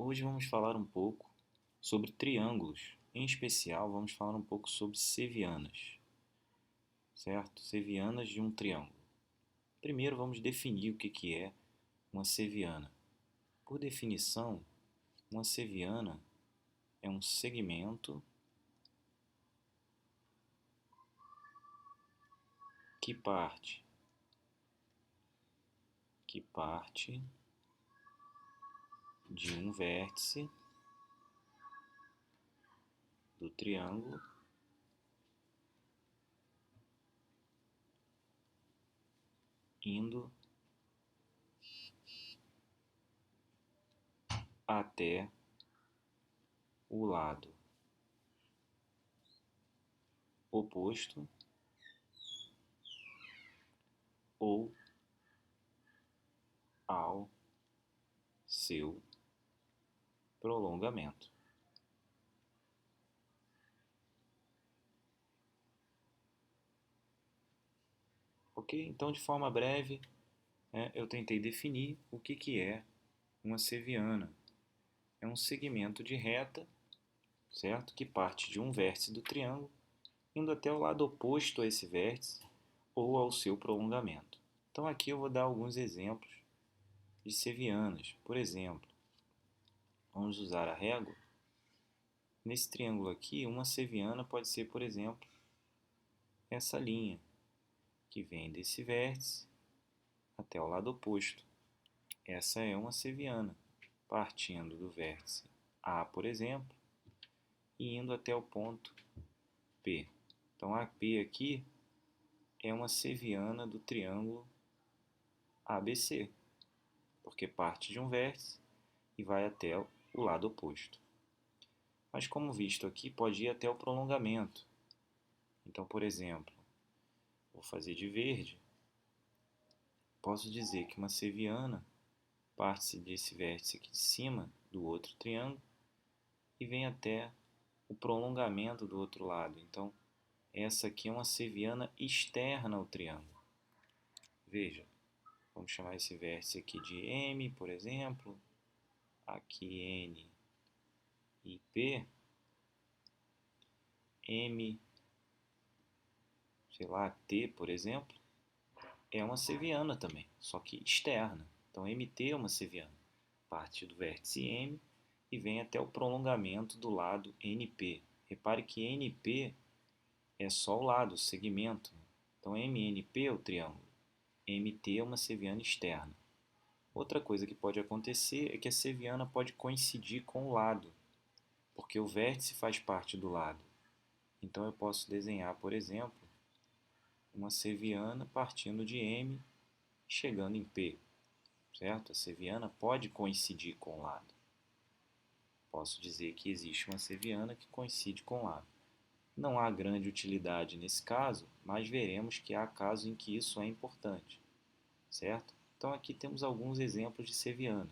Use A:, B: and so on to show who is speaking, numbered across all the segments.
A: Hoje vamos falar um pouco sobre triângulos. Em especial, vamos falar um pouco sobre sevianas, certo? Sevianas de um triângulo. Primeiro, vamos definir o que é uma seviana. Por definição, uma seviana é um segmento que parte de um vértice do triângulo indo até o lado oposto ou ao seu prolongamento. Ok? Então, de forma breve, eu tentei definir o que é uma seviana. É um segmento de reta, certo? Que parte de um vértice do triângulo, indo até o lado oposto a esse vértice ou ao seu prolongamento. Então, aqui eu vou dar alguns exemplos de sevianas. Por exemplo, vamos usar a régua. Nesse triângulo aqui, uma seviana pode ser, por exemplo, essa linha que vem desse vértice até o lado oposto. Essa é uma seviana, partindo do vértice A, por exemplo, e indo até o ponto P. Então, a P aqui é uma seviana do triângulo ABC, porque parte de um vértice e vai até o lado oposto. Mas, como visto aqui, pode ir até o prolongamento. Então, por exemplo, vou fazer de verde. Posso dizer que uma seviana parte desse vértice aqui de cima do outro triângulo e vem até o prolongamento do outro lado. Então, essa aqui é uma seviana externa ao triângulo. Veja, vamos chamar esse vértice aqui de M, por exemplo. Aqui N e P. M, sei lá, T, por exemplo, é uma seviana também, só que externa. Então, MT é uma seviana. Parte do vértice M e vem até o prolongamento do lado NP. Repare que NP é só o lado, o segmento. Então, MNP é o triângulo. MT é uma seviana externa. Outra coisa que pode acontecer é que a seviana pode coincidir com o lado, porque o vértice faz parte do lado. Então, eu posso desenhar, por exemplo, uma seviana partindo de M e chegando em P, certo? A seviana pode coincidir com o lado. Posso dizer que existe uma seviana que coincide com o lado. Não há grande utilidade nesse caso, mas veremos que há casos em que isso é importante, certo? Então aqui temos alguns exemplos de seviana.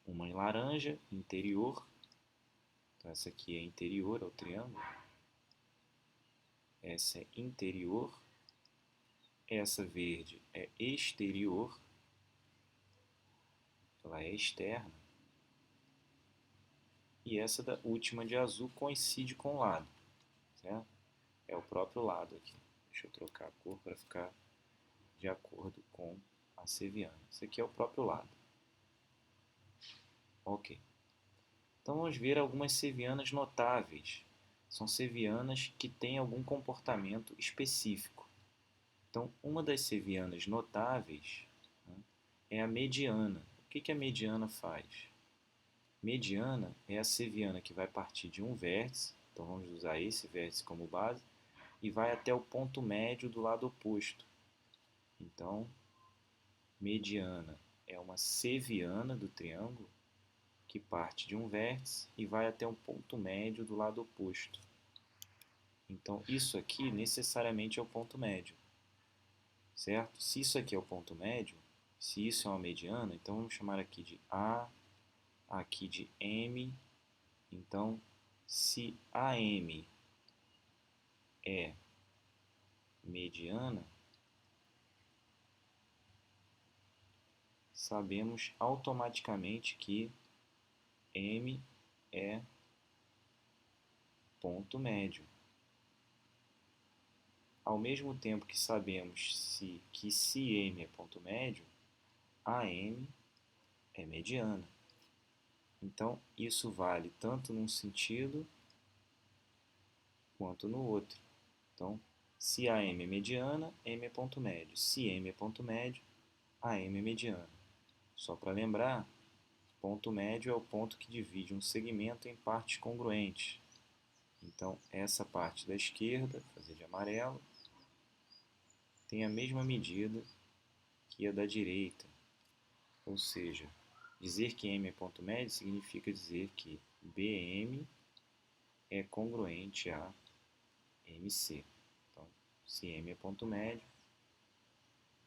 A: Uma em laranja, interior. Então essa aqui é interior ao triângulo. Essa é interior. Essa verde é exterior. Ela é externa. E essa da última de azul coincide com o lado, certo? É o próprio lado aqui. Deixa eu trocar a cor para ficar de acordo com a seviana. Esse aqui é o próprio lado. Ok. Então vamos ver algumas sevianas notáveis. São sevianas que têm algum comportamento específico. Então, uma das sevianas notáveis, né, é a mediana. O que a mediana faz? Mediana é a seviana que vai partir de um vértice, então vamos usar esse vértice como base, e vai até o ponto médio do lado oposto. Então, mediana é uma seviana do triângulo que parte de um vértice e vai até um ponto médio do lado oposto. Então, isso aqui necessariamente é o ponto médio, certo? Se isso aqui é o ponto médio, se isso é uma mediana, então vamos chamar aqui de A, aqui de M. Então, se AM é mediana, sabemos automaticamente que M é ponto médio. Ao mesmo tempo que sabemos que se M é ponto médio, AM é mediana. Então, isso vale tanto num sentido quanto no outro. Então, se AM é mediana, M é ponto médio. Se M é ponto médio, AM é mediana. Só para lembrar, ponto médio é o ponto que divide um segmento em partes congruentes. Então, essa parte da esquerda, vou fazer de amarelo, tem a mesma medida que a da direita. Ou seja, dizer que M é ponto médio significa dizer que BM é congruente a MC. Então, se M é ponto médio,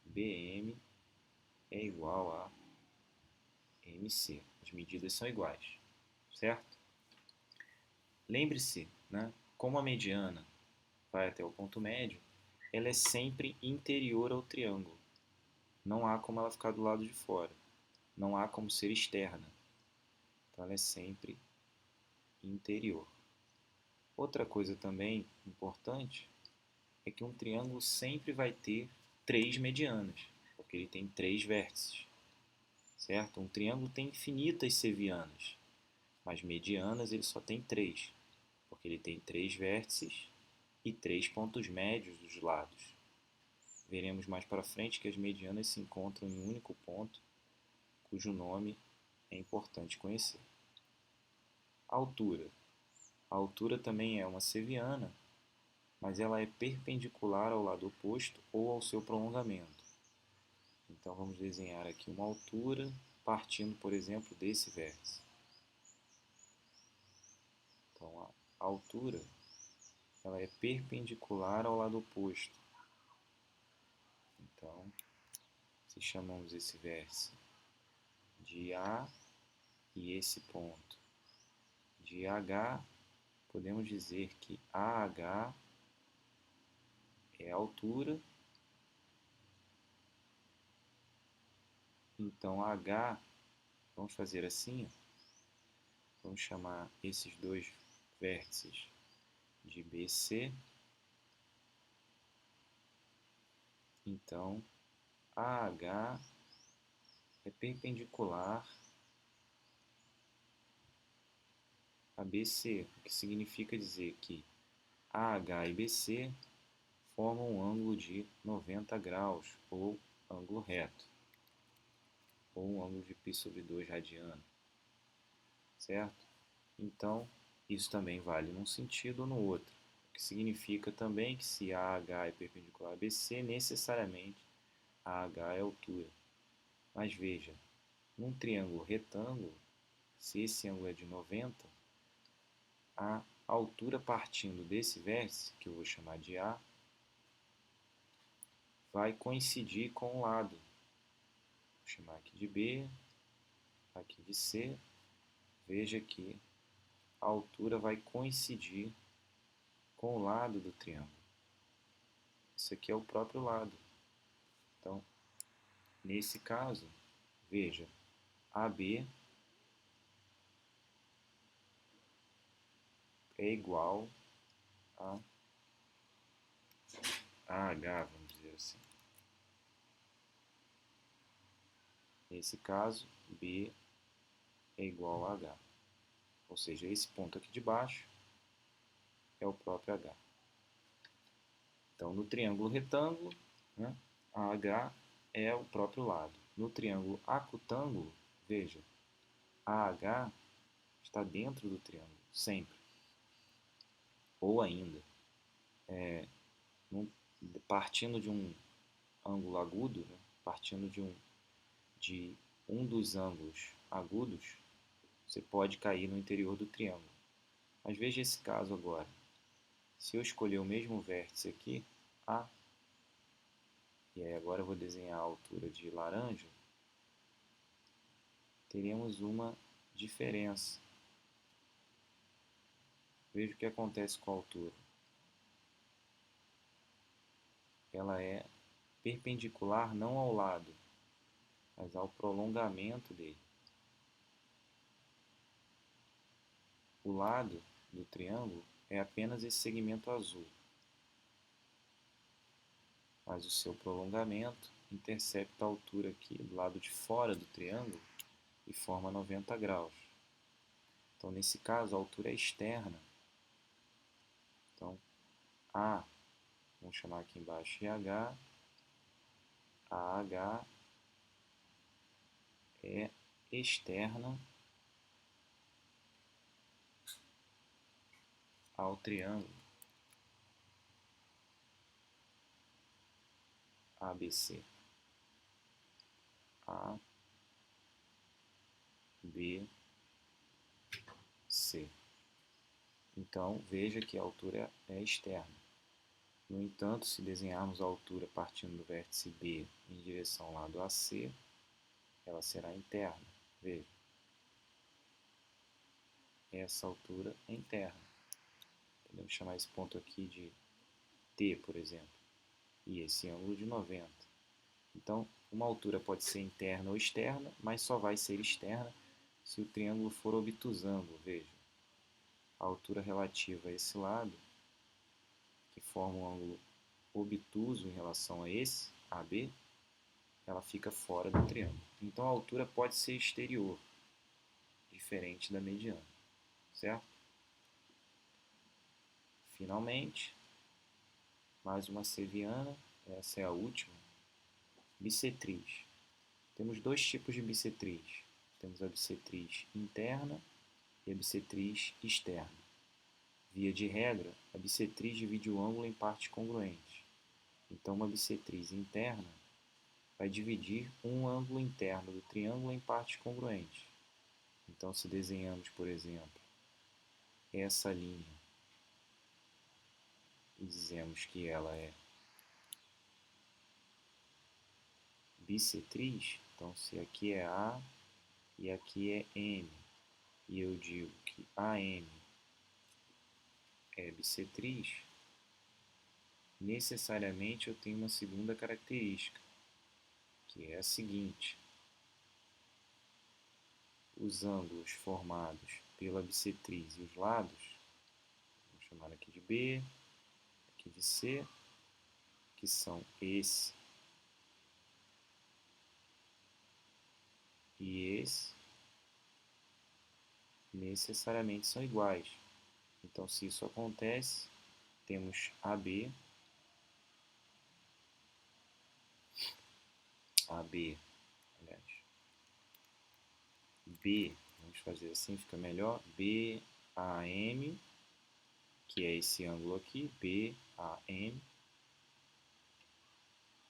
A: BM é igual a MC. As medidas são iguais, certo? Lembre-se, né, como a mediana vai até o ponto médio, ela é sempre interior ao triângulo. Não há como ela ficar do lado de fora. Não há como ser externa. Então, ela é sempre interior. Outra coisa também importante é que um triângulo sempre vai ter três medianas, porque ele tem três vértices, certo? Um triângulo tem infinitas sevianas, mas medianas ele só tem três, porque ele tem três vértices e três pontos médios dos lados. Veremos mais para frente que as medianas se encontram em um único ponto, cujo nome é importante conhecer. Altura. A altura também é uma seviana, mas ela é perpendicular ao lado oposto ou ao seu prolongamento. Então vamos desenhar aqui uma altura partindo, por exemplo, desse vértice. Então a altura ela é perpendicular ao lado oposto. Então, se chamamos esse vértice de A e esse ponto de H, podemos dizer que AH é a altura. Então, H, vamos fazer assim, vamos chamar esses dois vértices de BC. Então, AH é perpendicular a BC, o que significa dizer que AH e BC formam um ângulo de 90 graus, ou ângulo reto, ou um ângulo de π/2 radiano, certo? Então, isso também vale num sentido ou no outro, o que significa também que se AH é perpendicular a BC, necessariamente AH é altura. Mas veja, num triângulo retângulo, se esse ângulo é de 90, a altura partindo desse vértice, que eu vou chamar de A, vai coincidir com o lado. Vou chamar aqui de B, aqui de C. Veja que a altura vai coincidir com o lado do triângulo. Isso aqui é o próprio lado. Então, nesse caso, veja, AB é igual a AH, vamos dizer assim. Nesse caso, B é igual a H. Ou seja, esse ponto aqui de baixo é o próprio H. Então, no triângulo retângulo, né, AH é o próprio lado. No triângulo acutângulo, veja, AH está dentro do triângulo, sempre. Ou ainda, partindo de um ângulo agudo, né, partindo de um dos ângulos agudos, você pode cair no interior do triângulo. Mas veja esse caso agora. Se eu escolher o mesmo vértice aqui, A, e aí agora eu vou desenhar a altura de laranja, teremos uma diferença. Veja o que acontece com a altura. Ela é perpendicular não ao lado, mas ao prolongamento dele. o lado do triângulo é apenas esse segmento azul, mas o seu prolongamento intercepta a altura aqui do lado de fora do triângulo e forma 90 graus. Então, nesse caso, a altura é externa. Então, A, vamos chamar aqui embaixo de H, AH é externa ao triângulo ABC. A, B, C. Então, veja que a altura é externa. No entanto, se desenharmos a altura partindo do vértice B em direção ao lado AC, ela será interna. Veja, essa altura é interna. Podemos chamar esse ponto aqui de T, por exemplo, e esse ângulo de 90. Então, uma altura pode ser interna ou externa, mas só vai ser externa se o triângulo for obtusângulo. Veja, a altura relativa a esse lado, que forma um ângulo obtuso em relação a esse, AB, ela fica fora do triângulo. Então, a altura pode ser exterior, diferente da mediana, certo? Finalmente, mais uma seviana, essa é a última, bissetriz. Temos dois tipos de bissetriz. Temos a bissetriz interna e a bissetriz externa. Via de regra, a bissetriz divide o ângulo em partes congruentes. Então, uma bissetriz interna vai dividir um ângulo interno do triângulo em partes congruentes. Então, se desenhamos, por exemplo, essa linha e dizemos que ela é bissetriz, então se aqui é A e aqui é M, e eu digo que AM é bissetriz, necessariamente eu tenho uma segunda característica, que é a seguinte: os ângulos formados pela bissetriz e os lados, vamos chamar aqui de B, aqui de C, que são esse e esse, necessariamente são iguais. Então, se isso acontece, temos AB, aliás, B, vamos fazer assim, fica melhor, BAM, que é esse ângulo aqui, BAM,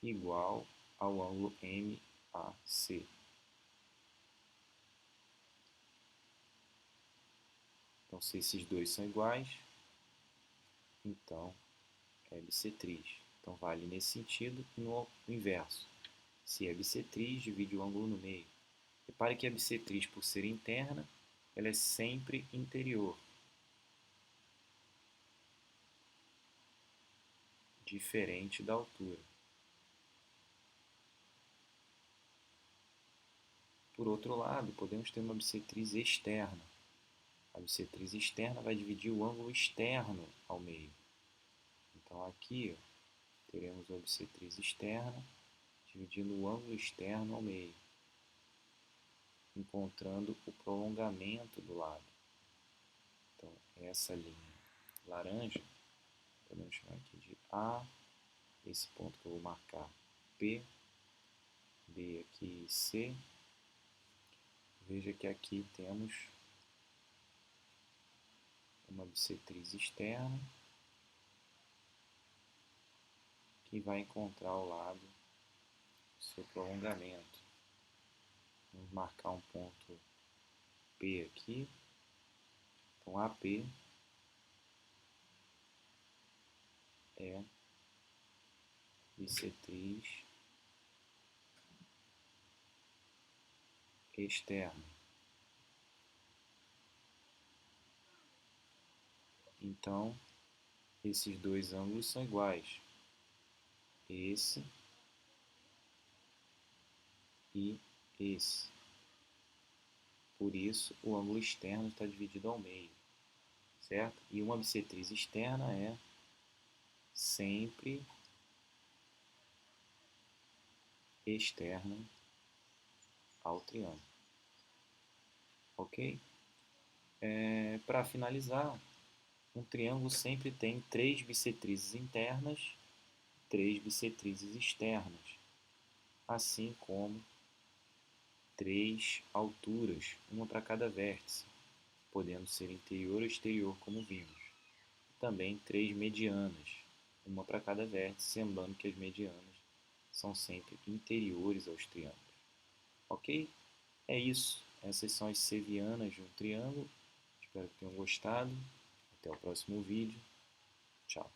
A: igual ao ângulo MAC. Então, se esses dois são iguais, então é bissetriz. Então, vale nesse sentido e no inverso. Se é bissetriz, divide o ângulo no meio. Repare que a bissetriz, por ser interna, ela é sempre interior. Diferente da altura. Por outro lado, podemos ter uma bissetriz externa. A bissetriz externa vai dividir o ângulo externo ao meio. Então, aqui teremos uma bissetriz externa dividindo o ângulo externo ao meio, encontrando o prolongamento do lado. Então, essa linha laranja, podemos chamar aqui de A, esse ponto que eu vou marcar P, B aqui C. Veja que aqui temos uma bissetriz externa que vai encontrar ao lado o seu prolongamento. Vamos marcar um ponto P aqui. Então, AP é bissetriz externa. Então, esses dois ângulos são iguais. Esse e esse. Por isso, o ângulo externo está dividido ao meio. certo? E uma bissetriz externa é sempre externa ao triângulo, ok? Para finalizar, um triângulo sempre tem três bissetrizes internas, três bissetrizes externas, assim como três alturas, uma para cada vértice, podendo ser interior ou exterior, como vimos. Também três medianas, uma para cada vértice, lembrando que as medianas são sempre interiores aos triângulos. Ok? É isso. Essas são as sevianas de um triângulo. Espero que tenham gostado. Até o próximo vídeo. Tchau.